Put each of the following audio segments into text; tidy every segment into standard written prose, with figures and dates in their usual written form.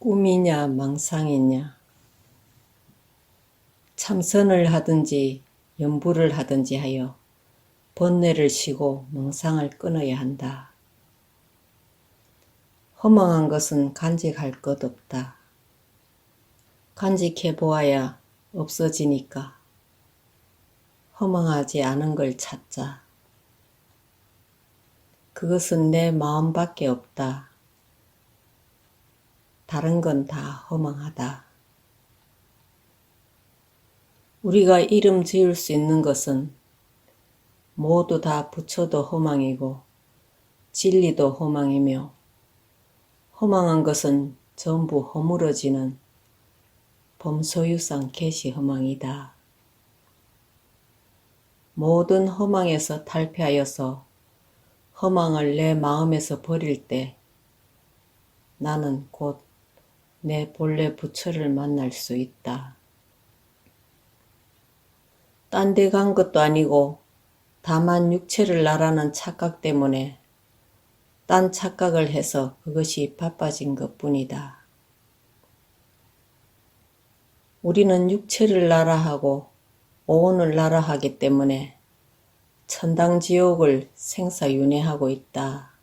꿈이냐 망상이냐. 참선을 하든지 연부를 하든지 하여 번뇌를 쉬고 망상을 끊어야 한다. 허망한 것은 간직할 것 없다. 간직해 보아야 없어지니까 허망하지 않은 걸 찾자. 그것은 내 마음밖에 없다. 다른 건 다 허망하다. 우리가 이름 지을 수 있는 것은 모두 다 부처도 허망이고 진리도 허망이며 허망한 것은 전부 허물어지는 범소유상 개시 허망이다. 모든 허망에서 탈피하여서 허망을 내 마음에서 버릴 때 나는 곧 내 본래 부처를 만날 수 있다. 딴 데 간 것도 아니고 다만 육체를 나라는 착각 때문에 딴 착각을 해서 그것이 바빠진 것뿐이다. 우리는 육체를 나라하고 오온을 나라하기 때문에 천당지옥을 생사윤회하고 있다.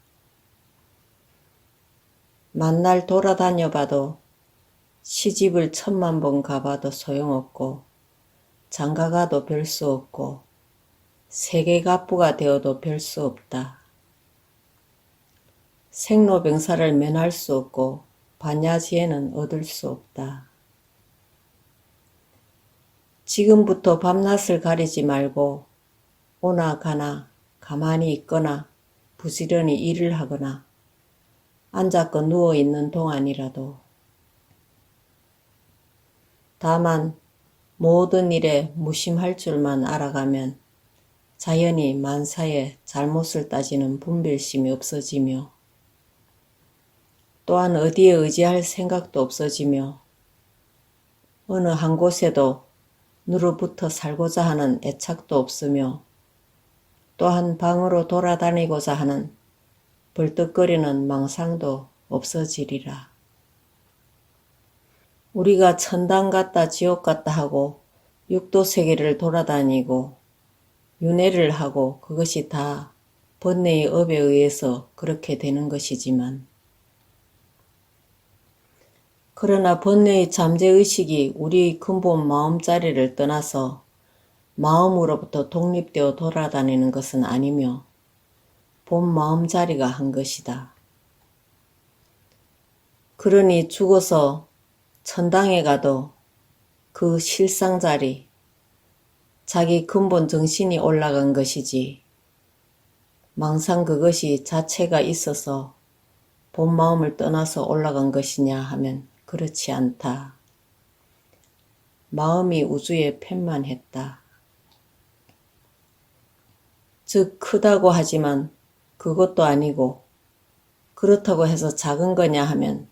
만날 돌아다녀 봐도 시집을 1000만 번 가봐도 소용없고 장가가도 별 수 없고 세계갑부가 되어도 별 수 없다. 생로병사를 면할 수 없고 반야지혜는 얻을 수 없다. 지금부터 밤낮을 가리지 말고 오나 가나 가만히 있거나 부지런히 일을 하거나 앉았고 누워있는 동안이라도 다만 모든 일에 무심할 줄만 알아가면 자연히 만사에 잘못을 따지는 분별심이 없어지며 또한 어디에 의지할 생각도 없어지며 어느 한 곳에도 누르붙어 살고자 하는 애착도 없으며 또한 방으로 돌아다니고자 하는 벌떡거리는 망상도 없어지리라. 우리가 천당 갔다 지옥 갔다 하고 육도세계를 돌아다니고 윤회를 하고 그것이 다 번뇌의 업에 의해서 그렇게 되는 것이지만 그러나 번뇌의 잠재의식이 우리의 근본 마음자리를 떠나서 마음으로부터 독립되어 돌아다니는 것은 아니며 본 마음자리가 한 것이다. 그러니 죽어서 천당에 가도 그 실상자리, 자기 근본 정신이 올라간 것이지 망상 그것이 자체가 있어서 본 마음을 떠나서 올라간 것이냐 하면 그렇지 않다. 마음이 우주에 편만했다. 즉 크다고 하지만 그것도 아니고 그렇다고 해서 작은 거냐 하면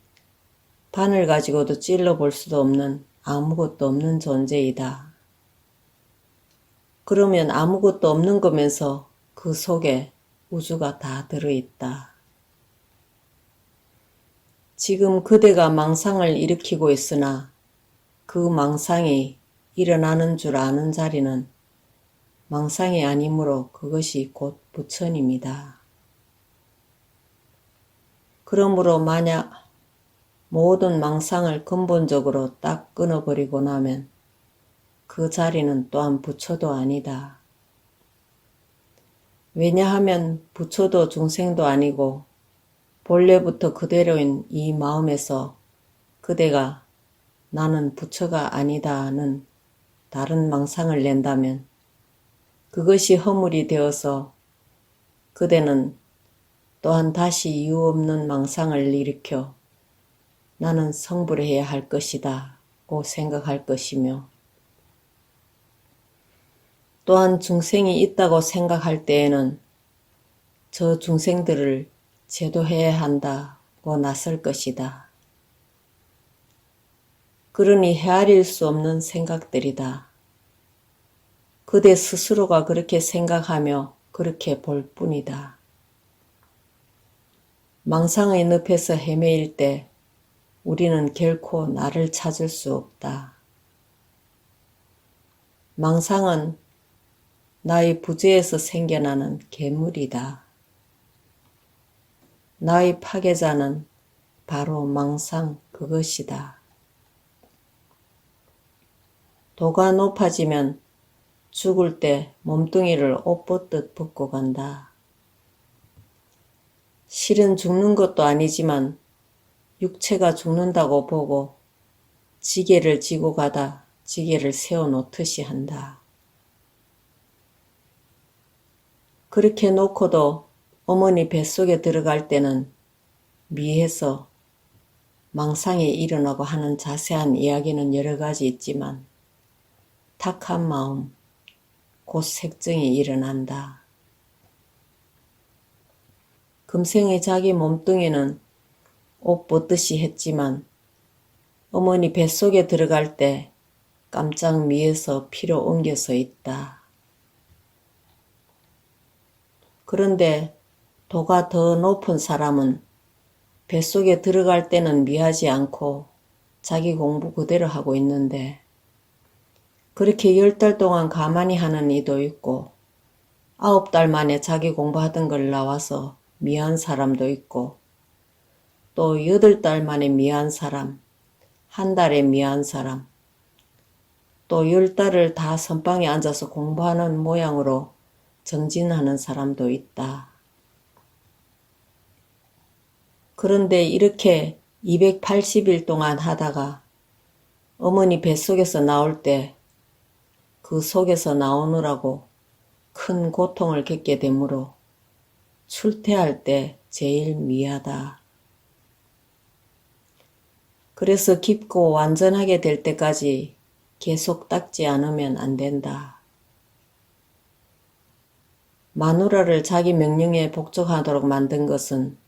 바늘 가지고도 찔러볼 수도 없는 아무것도 없는 존재이다. 그러면 아무것도 없는 거면서 그 속에 우주가 다 들어있다. 지금 그대가 망상을 일으키고 있으나 그 망상이 일어나는 줄 아는 자리는 망상이 아니므로 그것이 곧 부처님이다. 그러므로 만약 모든 망상을 근본적으로 딱 끊어버리고 나면 그 자리는 또한 부처도 아니다. 왜냐하면 부처도 중생도 아니고 본래부터 그대로인 이 마음에서 그대가 나는 부처가 아니다는 다른 망상을 낸다면 그것이 허물이 되어서 그대는 또한 다시 이유 없는 망상을 일으켜 나는 성불해야 할 것이다 고 생각할 것이며 또한 중생이 있다고 생각할 때에는 저 중생들을 제도해야 한다고 나설 것이다. 그러니 헤아릴 수 없는 생각들이다. 그대 스스로가 그렇게 생각하며 그렇게 볼 뿐이다. 망상의 늪에서 헤매일 때 우리는 결코 나를 찾을 수 없다. 망상은 나의 부재에서 생겨나는 괴물이다. 나의 파괴자는 바로 망상 그것이다. 도가 높아지면 죽을 때 몸뚱이를 옷 벗듯 벗고 간다. 실은 죽는 것도 아니지만 육체가 죽는다고 보고 지게를 지고 가다 지게를 세워놓듯이 한다. 그렇게 놓고도 어머니 뱃속에 들어갈 때는 미해서 망상이 일어나고 하는 자세한 이야기는 여러 가지 있지만 탁한 마음, 곧 색증이 일어난다. 금생의 자기 몸뚱이는 옷 벗듯이 했지만 어머니 뱃속에 들어갈 때 깜짝 미해서 피로 옮겨서 있다. 그런데 도가 더 높은 사람은 뱃속에 들어갈 때는 미하지 않고 자기 공부 그대로 하고 있는데 그렇게 10달 동안 가만히 하는 이도 있고 9달 만에 자기 공부하던 걸 나와서 미한 사람도 있고 또 8달 만에 미한 사람, 한 달에 미한 사람, 또 10달을 다 선방에 앉아서 공부하는 모양으로 정진하는 사람도 있다. 그런데 이렇게 280일 동안 하다가 어머니 뱃속에서 나올 때 그 속에서 나오느라고 큰 고통을 겪게 되므로 출퇴할 때 제일 미하다. 그래서 깊고 완전하게 될 때까지 계속 닦지 않으면 안 된다. 마누라를 자기 명령에 복종하도록 만든 것은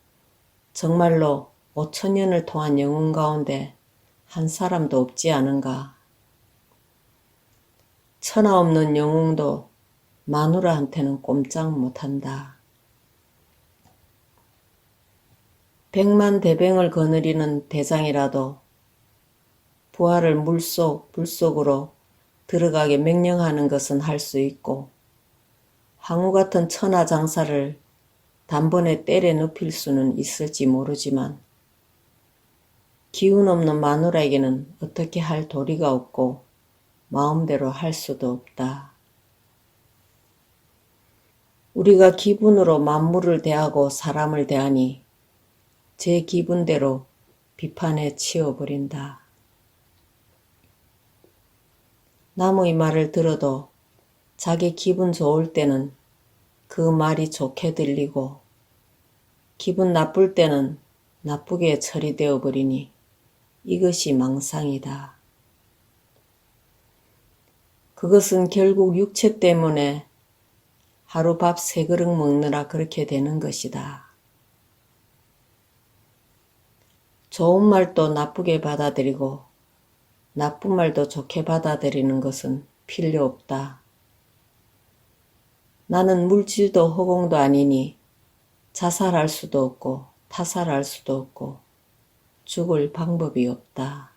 정말로 5천년을 통한 영혼 가운데 한 사람도 없지 않은가. 천하 없는 영웅도 마누라한테는 꼼짝 못한다. 백만대병을 거느리는 대장이라도 부하를 물속으로 들어가게 명령하는 것은 할 수 있고 항우 같은 천하장사를 단번에 때려 눕힐 수는 있을지 모르지만 기운 없는 마누라에게는 어떻게 할 도리가 없고 마음대로 할 수도 없다. 우리가 기분으로 만물을 대하고 사람을 대하니 제 기분대로 비판에 치워버린다. 남의 말을 들어도 자기 기분 좋을 때는 그 말이 좋게 들리고 기분 나쁠 때는 나쁘게 처리되어 버리니 이것이 망상이다. 그것은 결국 육체 때문에 하루 밥 3그릇 먹느라 그렇게 되는 것이다. 좋은 말도 나쁘게 받아들이고 나쁜 말도 좋게 받아들이는 것은 필요 없다. 나는 물질도 허공도 아니니 자살할 수도 없고 타살할 수도 없고 죽을 방법이 없다.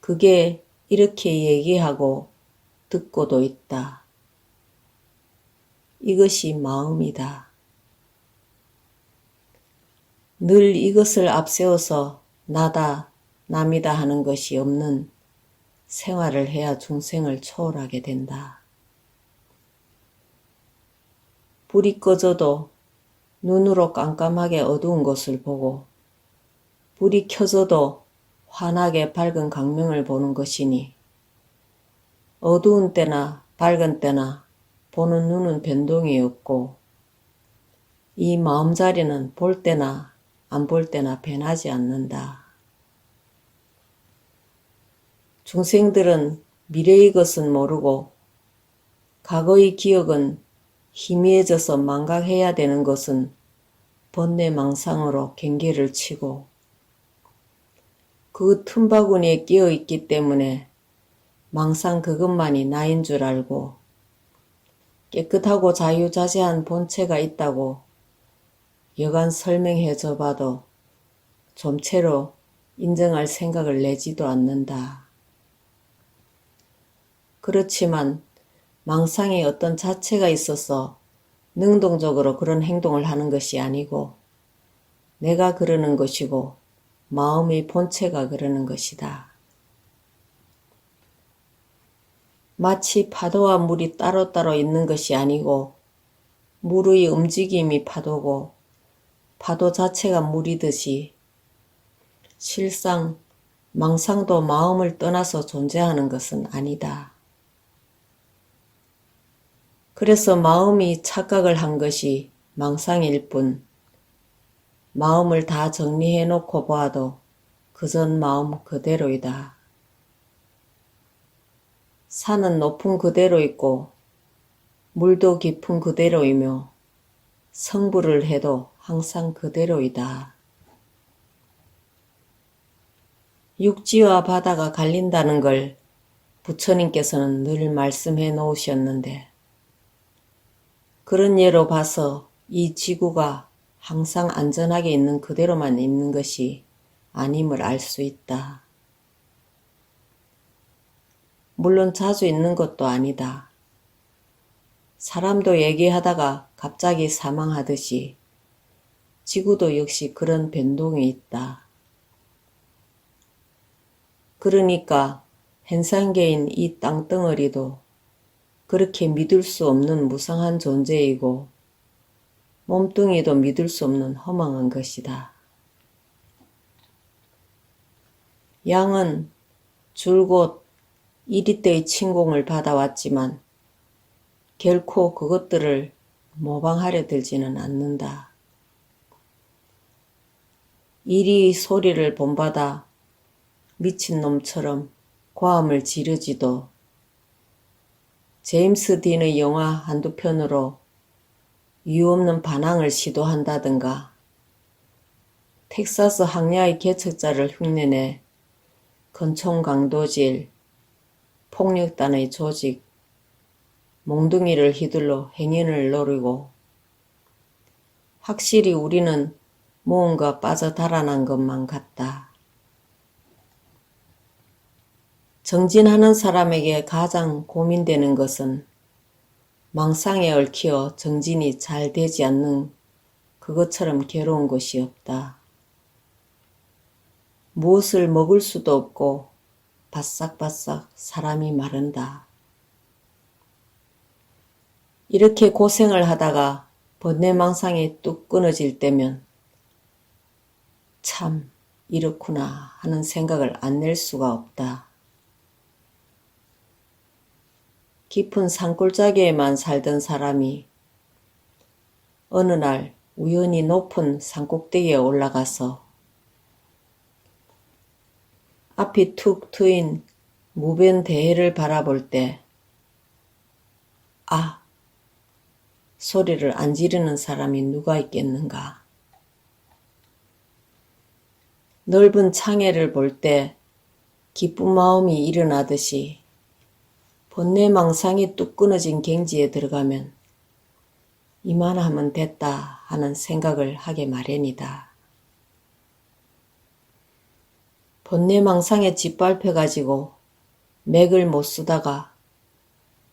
그게 이렇게 얘기하고 듣고도 있다. 이것이 마음이다. 늘 이것을 앞세워서 나다, 남이다 하는 것이 없는 생활을 해야 중생을 초월하게 된다. 불이 꺼져도 눈으로 깜깜하게 어두운 것을 보고 불이 켜져도 환하게 밝은 광명을 보는 것이니 어두운 때나 밝은 때나 보는 눈은 변동이 없고 이 마음자리는 볼 때나 안 볼 때나 변하지 않는다. 중생들은 미래의 것은 모르고 과거의 기억은 희미해져서 망각해야 되는 것은 번뇌망상으로 경계를 치고 그 틈바구니에 끼어있기 때문에 망상 그것만이 나인 줄 알고 깨끗하고 자유자재한 본체가 있다고 여간 설명해 줘 봐도 좀채로 인정할 생각을 내지도 않는다. 그렇지만 망상이 어떤 자체가 있어서 능동적으로 그런 행동을 하는 것이 아니고 내가 그러는 것이고 마음의 본체가 그러는 것이다. 마치 파도와 물이 따로따로 있는 것이 아니고 물의 움직임이 파도고 파도 자체가 물이듯이 실상 망상도 마음을 떠나서 존재하는 것은 아니다. 그래서 마음이 착각을 한 것이 망상일 뿐 마음을 다 정리해 놓고 보아도 그전 마음 그대로이다. 산은 높은 그대로 있고 물도 깊은 그대로이며 성불을 해도 항상 그대로이다. 육지와 바다가 갈린다는 걸 부처님께서는 늘 말씀해 놓으셨는데 그런 예로 봐서 이 지구가 항상 안전하게 있는 그대로만 있는 것이 아님을 알 수 있다. 물론 자주 있는 것도 아니다. 사람도 얘기하다가 갑자기 사망하듯이 지구도 역시 그런 변동이 있다. 그러니까 현상계인 이 땅덩어리도 그렇게 믿을 수 없는 무상한 존재이고 몸뚱이도 믿을 수 없는 허망한 것이다. 양은 줄곧 이리때의 침공을 받아왔지만 결코 그것들을 모방하려 들지는 않는다. 이리 소리를 본받아 미친놈처럼 고함을 지르지도 제임스 딘의 영화 한두 편으로 이유 없는 반항을 시도한다든가 텍사스 항야의 개척자를 흉내내 권총 강도질, 폭력단의 조직, 몽둥이를 휘둘러 행연을 노리고 확실히 우리는 무언가 빠져 달아난 것만 같다. 정진하는 사람에게 가장 고민되는 것은 망상에 얽혀 정진이 잘 되지 않는 그것처럼 괴로운 것이 없다. 무엇을 먹을 수도 없고 바싹바싹 사람이 마른다. 이렇게 고생을 하다가 번뇌망상이 뚝 끊어질 때면 참 이렇구나 하는 생각을 안 낼 수가 없다. 깊은 산골짜기에만 살던 사람이 어느 날 우연히 높은 산꼭대기에 올라가서 앞이 툭 트인 무변 대해를 바라볼 때 아! 소리를 안 지르는 사람이 누가 있겠는가. 넓은 창해를 볼 때 기쁜 마음이 일어나듯이 번뇌망상이 뚝 끊어진 갱지에 들어가면 이만하면 됐다 하는 생각을 하게 마련이다. 번뇌망상에 짓밟혀가지고 맥을 못 쓰다가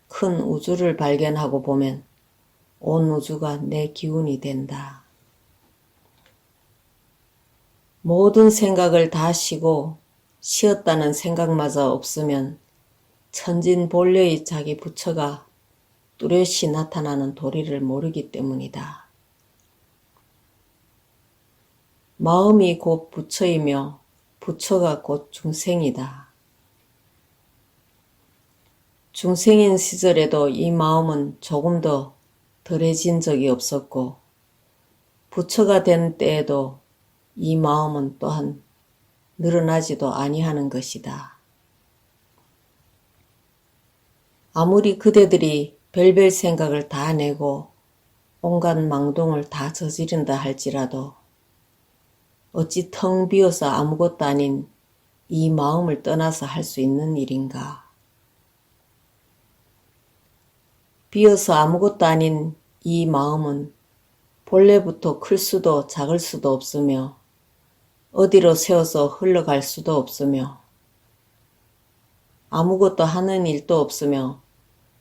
큰 우주를 발견하고 보면 온 우주가 내 기운이 된다. 모든 생각을 다 쉬고 쉬었다는 생각마저 없으면 천진본래의 자기 부처가 뚜렷이 나타나는 도리를 모르기 때문이다. 마음이 곧 부처이며 부처가 곧 중생이다. 중생인 시절에도 이 마음은 조금 더 덜해진 적이 없었고 부처가 된 때에도 이 마음은 또한 늘어나지도 아니하는 것이다. 아무리 그대들이 별별 생각을 다 내고 온갖 망동을 다 저지른다 할지라도 어찌 텅 비어서 아무것도 아닌 이 마음을 떠나서 할 수 있는 일인가. 비어서 아무것도 아닌 이 마음은 본래부터 클 수도 작을 수도 없으며 어디로 세워서 흘러갈 수도 없으며 아무것도 하는 일도 없으며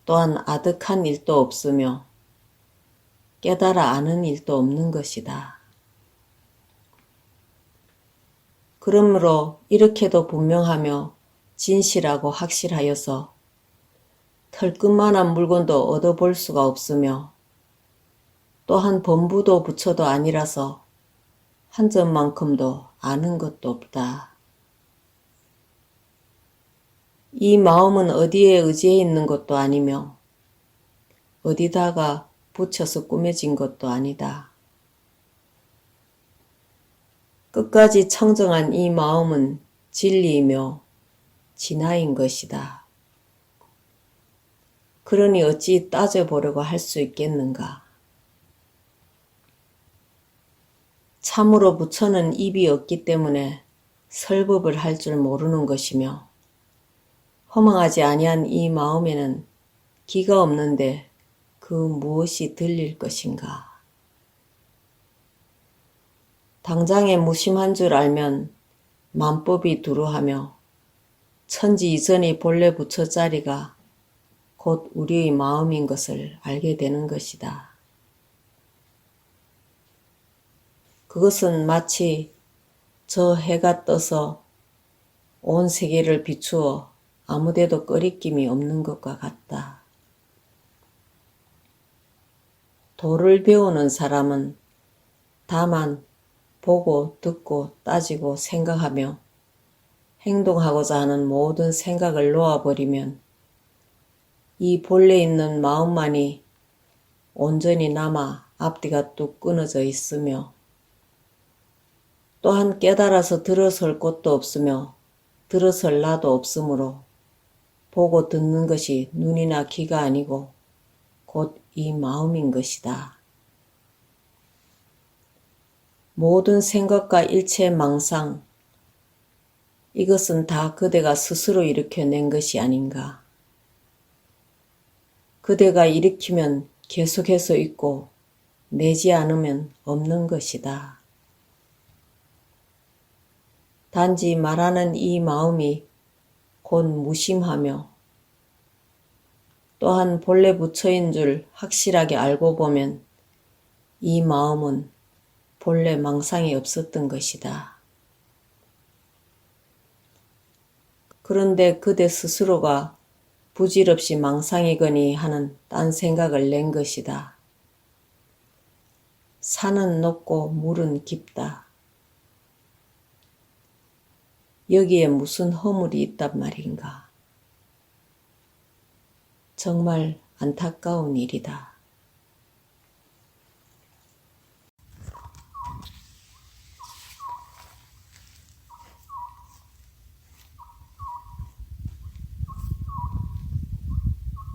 또한 아득한 일도 없으며 깨달아 아는 일도 없는 것이다. 그러므로 이렇게도 분명하며 진실하고 확실하여서 털끝만한 물건도 얻어볼 수가 없으며 또한 범부도 부처도 아니라서 한 점만큼도 아는 것도 없다. 이 마음은 어디에 의지해 있는 것도 아니며 어디다가 붙여서 꾸며진 것도 아니다. 끝까지 청정한 이 마음은 진리이며 진화인 것이다. 그러니 어찌 따져보려고 할 수 있겠는가? 참으로 부처는 입이 없기 때문에 설법을 할 줄 모르는 것이며 허망하지 아니한 이 마음에는 기가 없는데 그 무엇이 들릴 것인가? 당장에 무심한 줄 알면 만법이 두루하며 천지 이전의 본래 부처 자리가 곧 우리의 마음인 것을 알게 되는 것이다. 그것은 마치 저 해가 떠서 온 세계를 비추어 아무데도 꺼리낌이 없는 것과 같다. 도를 배우는 사람은 다만 보고 듣고 따지고 생각하며 행동하고자 하는 모든 생각을 놓아버리면 이 본래 있는 마음만이 온전히 남아 앞뒤가 뚝 끊어져 있으며 또한 깨달아서 들어설 곳도 없으며 들어설 나도 없으므로 보고 듣는 것이 눈이나 귀가 아니고 곧 이 마음인 것이다. 모든 생각과 일체 망상, 이것은 다 그대가 스스로 일으켜낸 것이 아닌가. 그대가 일으키면 계속해서 있고 내지 않으면 없는 것이다. 단지 말하는 이 마음이 곧 무심하며 또한 본래 부처인 줄 확실하게 알고 보면 이 마음은 본래 망상이 없었던 것이다. 그런데 그대 스스로가 부질없이 망상이거니 하는 딴 생각을 낸 것이다. 산은 높고 물은 깊다. 여기에 무슨 허물이 있단 말인가. 정말 안타까운 일이다.